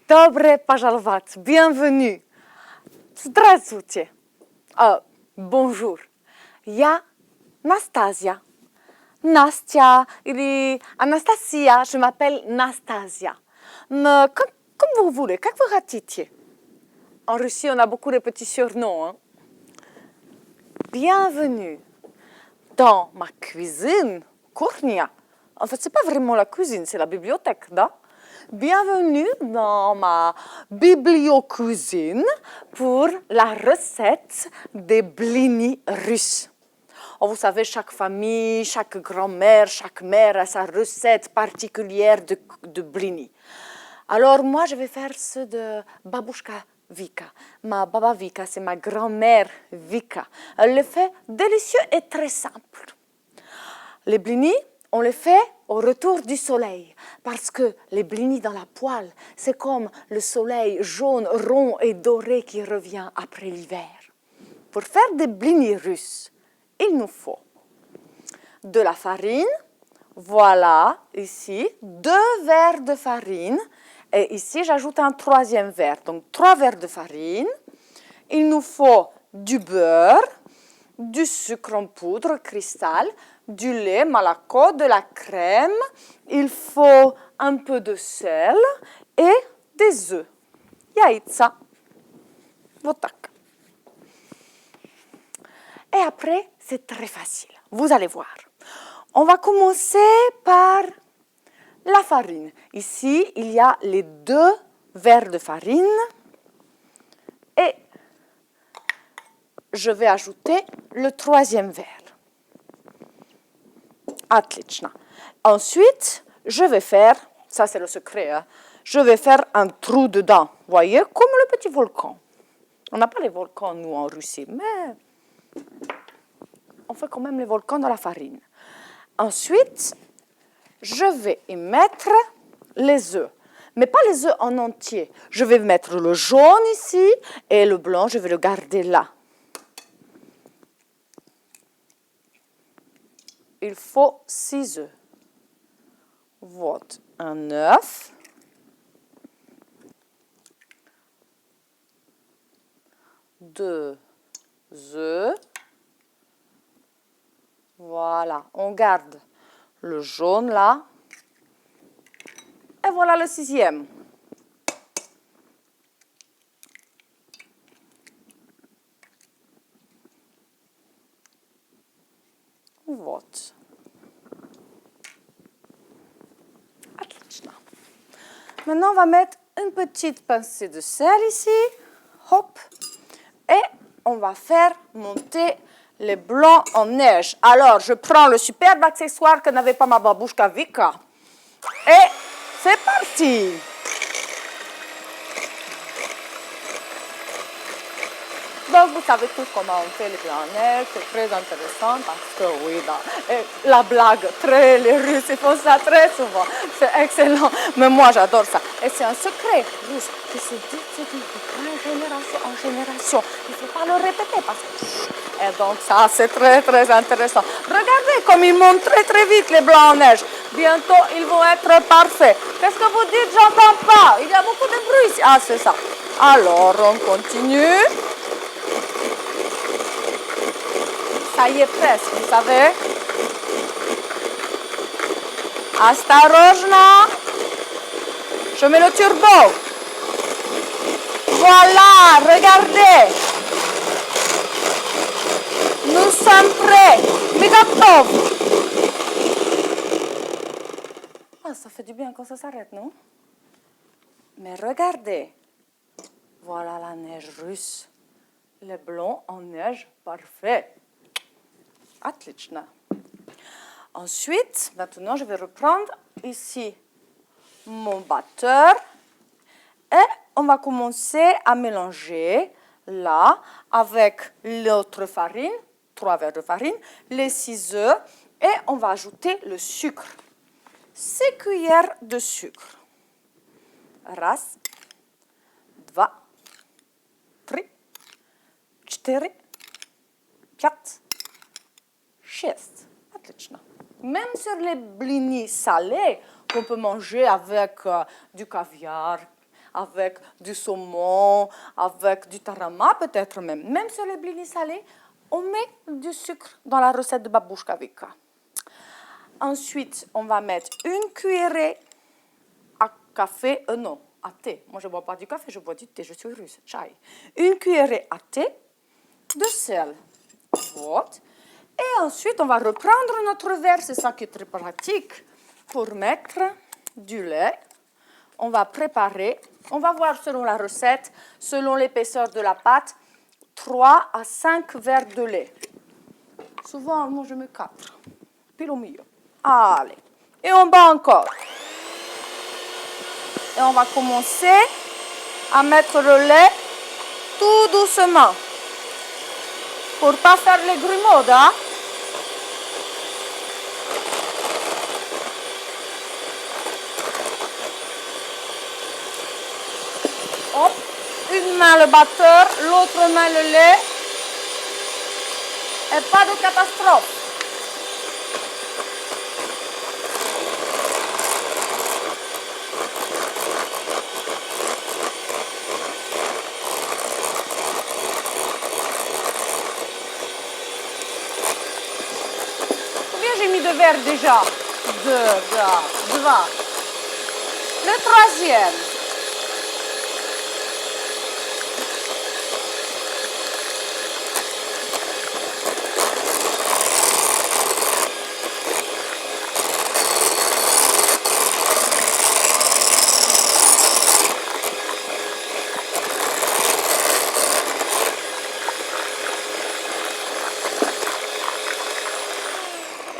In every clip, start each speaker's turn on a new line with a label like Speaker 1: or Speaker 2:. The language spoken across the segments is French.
Speaker 1: Dobre požalovat, bienvenue. Здравствуйте. Bonjour. Я Nastasia. Nastia, Anastasia, je m'appelle Nastasia. Mais comme vous voulez, как вы хотите. En Russie, on a beaucoup de petits surnoms. Hein? Bienvenue dans ma cuisine, кухня. En fait, ce n'est pas vraiment la cuisine, c'est la bibliothèque, non? Bienvenue dans ma bibliocuisine pour la recette des blinis russes. Vous savez, chaque famille, chaque grand-mère, chaque mère a sa recette particulière de blinis. Alors moi, je vais faire ceux de Babushka Vika. Ma baba Vika, c'est ma grand-mère Vika. Elle le fait délicieux et très simple. Les blinis, on les fait au retour du soleil, parce que les blinis dans la poêle, c'est comme le soleil jaune, rond et doré qui revient après l'hiver. Pour faire des blinis russes, il nous faut de la farine, voilà, ici, 2 verres de farine, et ici, j'ajoute un 3e verre, donc 3 verres de farine. Il nous faut du beurre, du sucre en poudre, cristal, du lait, malaco, de la crème. Il faut un peu de sel et des œufs. Yaïtsa. Votak. Et après, c'est très facile. Vous allez voir. On va commencer par la farine. Ici, il y a les 2 verres de farine. Et je vais ajouter le 3e verre. Отлично. Ensuite, je vais faire, ça c'est le secret, hein, je vais faire un trou dedans. Vous voyez, comme le petit volcan. On n'a pas les volcans, nous, en Russie, mais on fait quand même les volcans dans la farine. Ensuite, je vais y mettre les œufs. Mais pas les œufs en entier. Je vais mettre le jaune ici et le blanc, je vais le garder là. Il faut 6 œufs. Вот un œuf. Deux œufs. Voilà, on garde le jaune là. Et voilà le 6e. Вот. Отлично. Maintenant, on va mettre une petite pincée de sel ici. Hop. Et on va faire monter les blancs en neige. Alors, je prends le superbe accessoire que n'avait pas ma babouchka Vika. Et c'est parti. Donc, vous savez tous comment on fait les blancs en neige. C'est très intéressant parce que, oui, la blague, les Russes, ils font ça très souvent. C'est excellent. Mais moi, j'adore ça. Et c'est un secret russe qui se dit de génération en génération. Il ne faut pas le répéter parce que... Et donc, ça, c'est très, très intéressant. Regardez comme ils montent très, très vite, les blancs en neige. Bientôt, ils vont être parfaits. Qu'est-ce que vous dites? J'entends pas. Il y a beaucoup de bruit ici. Ah, c'est ça. Alors, on continue. Ça y est presque, vous savez. Осторожно. Je mets le turbo. Voilà, regardez. Nous sommes prêts. Миготов. Ah, ça fait du bien quand ça s'arrête, non? Mais regardez. Voilà la neige russe. Les blancs en neige, parfait. Отлично. Ensuite, maintenant, je vais reprendre ici mon batteur et on va commencer à mélanger là avec l'autre farine, 3 verres de farine, les 6 œufs et on va ajouter le sucre. 6 cuillères de sucre. Раз, два, три, четыре, пять, 6. Отлично. Même sur les blinis salés qu'on peut manger avec du caviar, avec du saumon, avec du tarama peut-être même. Même sur les blinis salés, on met du sucre dans la recette de Babouchka Vika. Ensuite, on va mettre une cuillerée à café, non, à thé. Moi, je ne bois pas du café, je bois du thé, je suis russe, chai. Une cuillerée à thé de sel. Voilà. Et ensuite, on va reprendre notre verre, c'est ça qui est très pratique, pour mettre du lait. On va préparer, on va voir selon la recette, selon l'épaisseur de la pâte, 3 à 5 verres de lait. Souvent, moi, je mets 4, pile au milieu. Allez, et on bat encore. Et on va commencer à mettre le lait tout doucement. Pour ne pas faire les grumeaux, hein? Hop, une main le batteur, l'autre main le lait. Et pas de catastrophe. Combien j'ai mis de verres déjà? 2, 2. Le troisième.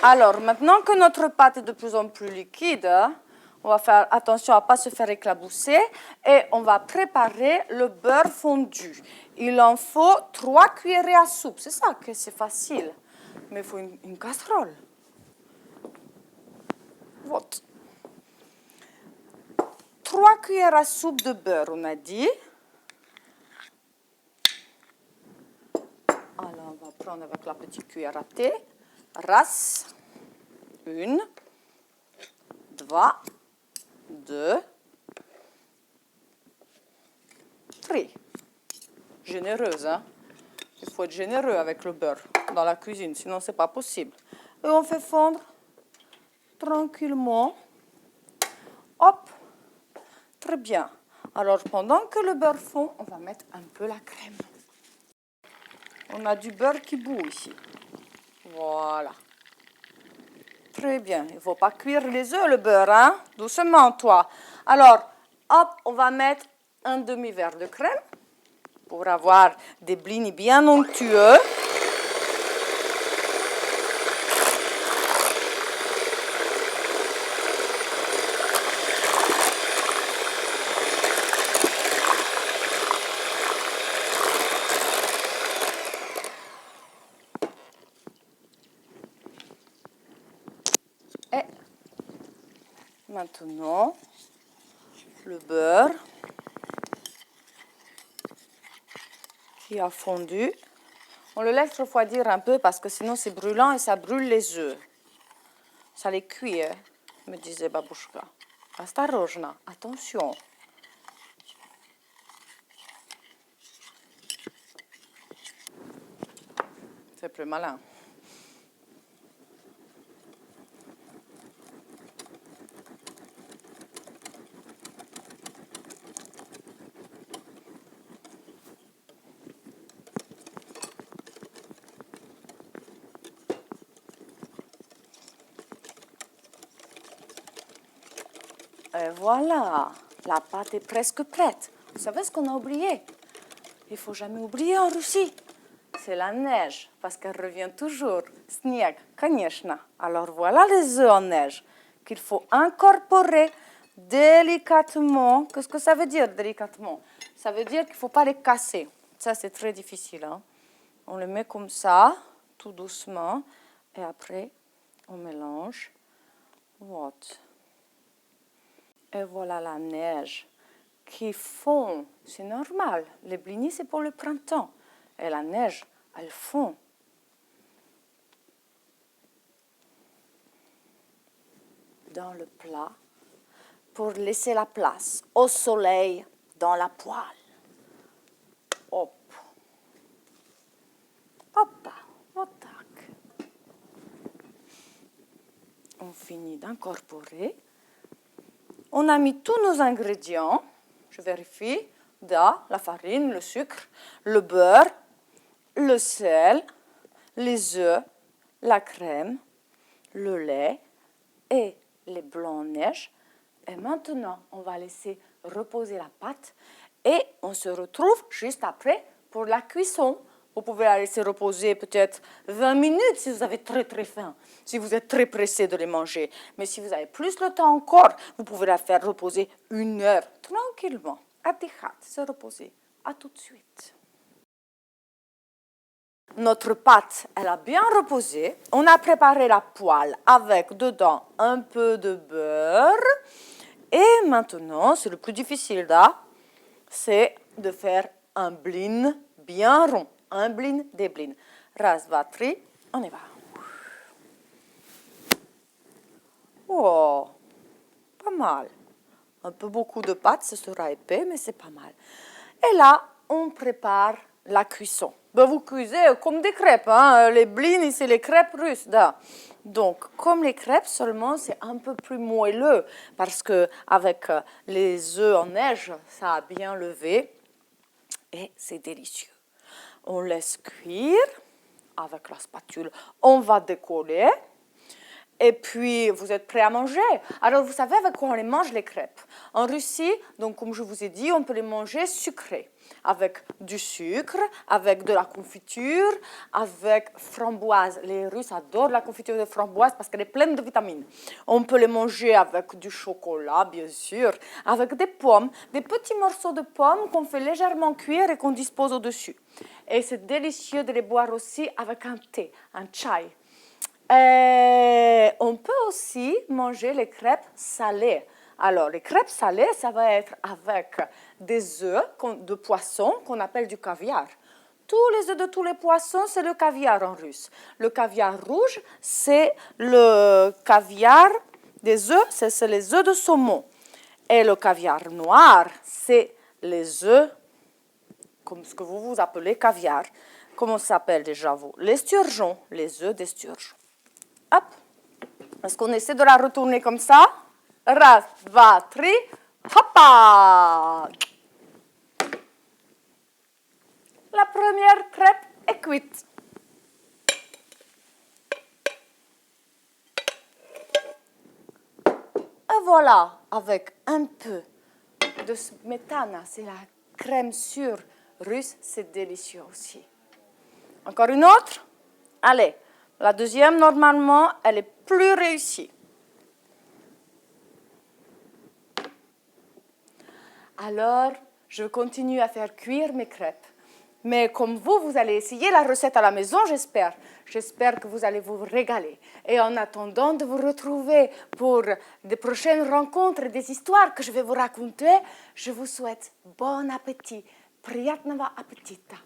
Speaker 1: Alors, maintenant que notre pâte est de plus en plus liquide, on va faire attention à ne pas se faire éclabousser et on va préparer le beurre fondu. Il en faut 3 cuillerées à soupe. C'est ça que c'est facile. Mais il faut une casserole. Voilà. 3 cuillères à soupe de beurre, on a dit. Alors, on va prendre avec la petite cuillère à thé. Ras. 1, 2, 2, 3. Généreuse, hein? Il faut être généreux avec le beurre dans la cuisine, sinon ce n'est pas possible. Et on fait fondre tranquillement. Hop, très bien. Alors, pendant que le beurre fond, on va mettre un peu la crème. On a du beurre qui bout ici. Voilà. Très bien. Il ne faut pas cuire les œufs, le beurre, hein? Doucement, toi. Alors, hop, on va mettre un demi-verre de crème pour avoir des blinis bien onctueux. Et maintenant, le beurre qui a fondu. On le laisse refroidir un peu parce que sinon c'est brûlant et ça brûle les œufs. Ça les cuit, hein, me disait Babouchka. Осторожно, attention. C'est plus malin. Et voilà, la pâte est presque prête. Vous savez ce qu'on a oublié? Il ne faut jamais oublier en Russie. C'est la neige, parce qu'elle revient toujours. Снег, конечно. Alors voilà les œufs en neige qu'il faut incorporer délicatement. Qu'est-ce que ça veut dire délicatement? Ça veut dire qu'il ne faut pas les casser. Ça, c'est très difficile. Hein? On les met comme ça, tout doucement. Et après, on mélange. Voilà. Et voilà la neige qui fond. C'est normal. Les blinis, c'est pour le printemps. Et la neige, elle fond. Dans le plat pour laisser la place au soleil dans la poêle. Hop. Hop. Hop. On finit d'incorporer. On a mis tous nos ingrédients. Je vérifie. La farine, le sucre, le beurre, le sel, les œufs, la crème, le lait et les blancs de neige. Et maintenant, on va laisser reposer la pâte et on se retrouve juste après pour la cuisson. Vous pouvez la laisser reposer peut-être 20 minutes si vous avez très très faim, si vous êtes très pressé de les manger. Mais si vous avez plus le temps encore, vous pouvez la faire reposer 1 heure tranquillement. Se reposer. À tout de suite. Notre pâte, elle a bien reposé. On a préparé la poêle avec dedans un peu de beurre. Et maintenant, c'est le plus difficile là, c'est de faire un blin bien rond. Un blin, des blins. Raz, dva, tri, on y va. Oh, pas mal. Un peu beaucoup de pâte, ce sera épais, mais c'est pas mal. Et là, on prépare la cuisson. Ben, vous cuisez comme des crêpes, hein? Les blins, c'est les crêpes russes. Da. Donc, comme les crêpes, seulement c'est un peu plus moelleux, parce qu'avec les œufs en neige, ça a bien levé et c'est délicieux. On laisse cuire avec la spatule. On va décoller. Et puis, vous êtes prêts à manger. Alors, vous savez avec quoi on les mange, les crêpes? En Russie, donc, comme je vous ai dit, on peut les manger sucrés. Avec du sucre, avec de la confiture, avec framboise. Les Russes adorent la confiture de framboise parce qu'elle est pleine de vitamines. On peut les manger avec du chocolat, bien sûr, avec des pommes, des petits morceaux de pommes qu'on fait légèrement cuire et qu'on dispose au-dessus. Et c'est délicieux de les boire aussi avec un thé, un chai. On peut aussi manger les crêpes salées. Alors, les crêpes salées, ça va être avec des œufs de poisson qu'on appelle du caviar. Tous les œufs de tous les poissons, c'est le caviar en russe. Le caviar rouge, c'est le caviar des œufs, c'est les œufs de saumon. Et le caviar noir, c'est les œufs, comme ce que vous appelez caviar. Comment ça s'appelle déjà vous? L'esturgeon, les œufs d'esturgeon. Hop. Est-ce qu'on essaie de la retourner comme ça? Raz, dva, tri, hoppa! La première crêpe est cuite. Et voilà, avec un peu de smetana, c'est la crème sûre russe, c'est délicieux aussi. Encore une autre? Allez. La deuxième, normalement, elle est plus réussie. Alors, je continue à faire cuire mes crêpes. Mais comme vous allez essayer la recette à la maison, j'espère. J'espère que vous allez vous régaler. Et en attendant de vous retrouver pour des prochaines rencontres et des histoires que je vais vous raconter, je vous souhaite bon appétit. Приятного аппетита!